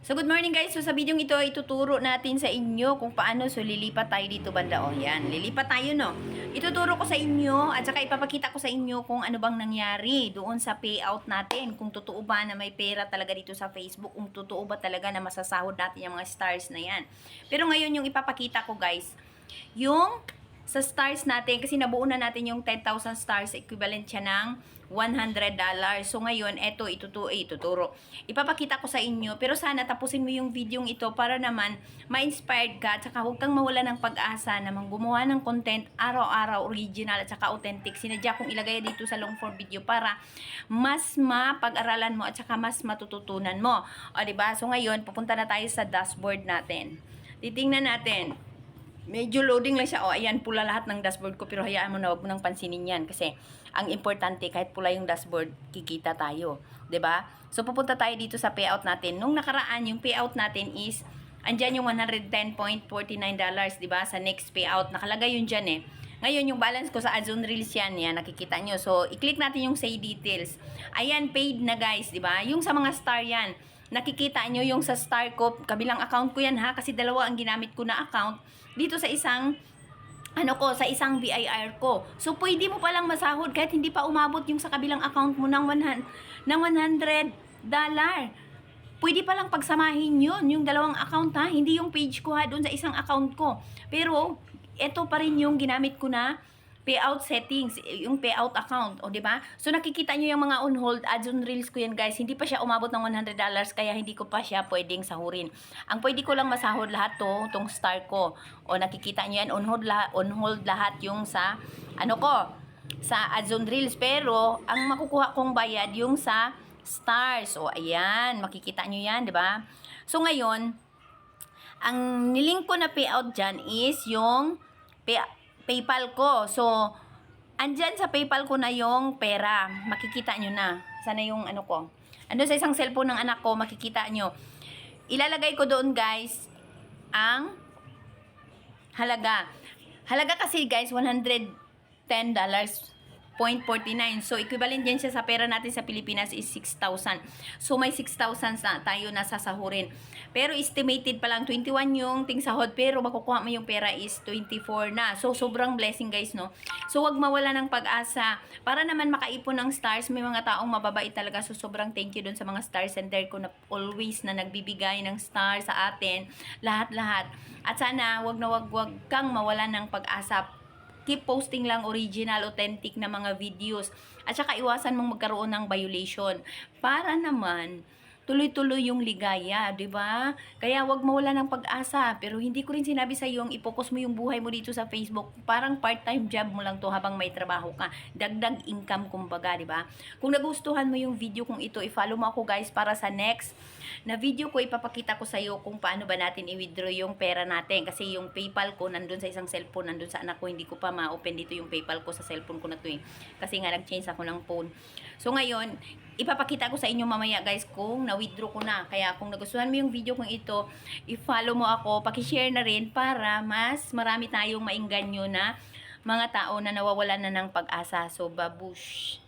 So, good morning guys. So, sa video ito, ituturo natin sa inyo kung paano. So, lilipat tayo dito banda. O, yan. Lilipat tayo, no? Ituturo ko sa inyo at saka ipapakita ko sa inyo kung ano bang nangyari doon sa payout natin. Kung totoo ba na may pera talaga dito sa Facebook. Kung totoo ba talaga na masasahod natin yung mga stars na yan. Pero ngayon, yung ipapakita ko guys, yung sa stars natin, kasi nabuo na natin yung 10,000 stars, equivalent siya ng $100. So ngayon, ituturo. Ipapakita ko sa inyo, pero sana tapusin mo yung video ito para naman ma-inspired ka, at saka huwag kang mawala ng pag-asa na gumawa ng content araw-araw, original at saka authentic. Sinadya kong ilagay dito sa long form video para mas mapag-aralan mo at saka mas matututunan mo. O diba? So ngayon, pupunta na tayo sa dashboard natin. Titingnan natin. Medyo loading lang siya. O, ayan, pula lahat ng dashboard ko. Pero hayaan mo na, huwag mo nang pansinin yan. Kasi, ang importante, kahit pula yung dashboard, kikita tayo. 'Di ba? So, pupunta tayo dito sa payout natin. Nung nakaraan, yung payout natin is, andyan yung $110.49. 'Di ba? Sa next payout. Nakalagay yun dyan eh. Ngayon, yung balance ko sa Azon Reels yan, nakikita nyo. So, i-click natin yung say details. Ayan, paid na guys, 'di ba? Yung sa mga star yan. Nakikita nyo yung sa star ko, kabilang account ko yan ha, kasi dalawa ang ginamit ko na account dito sa isang sa isang BIR ko. So pwede mo palang masahod kahit hindi pa umabot yung sa kabilang account mo ng $100. Pwede palang pagsamahin yun, yung dalawang account ha, hindi yung page ko ha, doon sa isang account ko. Pero ito pa rin yung ginamit ko na payout settings, yung payout account, o di ba? So nakikita nyo yung mga on hold ads on reels ko yan guys, hindi pa siya umabot ng $100 kaya hindi ko pa siya pwedeng sahurin. Ang pwede ko lang masahod lahat tong star ko. O nakikita nyo yan, on hold lahat yung sa sa ads on reels, pero ang makukuha kong bayad yung sa stars. O ayan, makikita nyo yan, di ba? So ngayon, ang nilink ko na payout dyan is yung PayPal ko. So, andyan sa PayPal ko na yung pera. Makikita nyo na. Sana yung ko. Andun sa isang cellphone ng anak ko, makikita nyo. Ilalagay ko doon guys, ang halaga. Halaga kasi guys, $110.49. So, equivalent yan siya sa pera natin sa Pilipinas is 6,000. So, may 6,000 na tayo nasasahurin. Pero, estimated pa lang 21 yung ting sahod. Pero, makukuha mo yung pera is 24 na. So, sobrang blessing guys, no? So, wag mawala ng pag-asa. Para naman makaipon ng stars, may mga taong mababait talaga. So, sobrang thank you dun sa mga star center ko na always na nagbibigay ng star sa atin. Lahat-lahat. At sana, wag kang mawala ng pag-asa. Keep posting lang original, authentic na mga videos. At saka iwasan mong magkaroon ng violation. Para naman, tuloy-tuloy yung ligaya, di ba? Kaya wag mawala ng pag-asa. Pero hindi ko rin sinabi sa iyo, i-focus mo yung buhay mo dito sa Facebook. Parang part-time job mo lang to habang may trabaho ka. Dagdag income kumbaga, di ba? Kung nagustuhan mo yung video kong ito, i-follow mo ako guys para sa next na video ko, ipapakita ko sa iyo kung paano ba natin i-withdraw yung pera natin. Kasi yung PayPal ko nandun sa isang cellphone, nandun sa anak ko, hindi ko pa ma-open dito yung PayPal ko sa cellphone ko na to eh. Kasi nga nag-change ako ng phone. So ngayon, ipapakita ko sa inyo mamaya guys kung na-withdraw ko na. Kaya kung nagustuhan mo yung video kong ito, i-follow mo ako, paki-share na rin para mas marami tayong maingganyo na mga tao na nawawalan na ng pag-asa. So babush!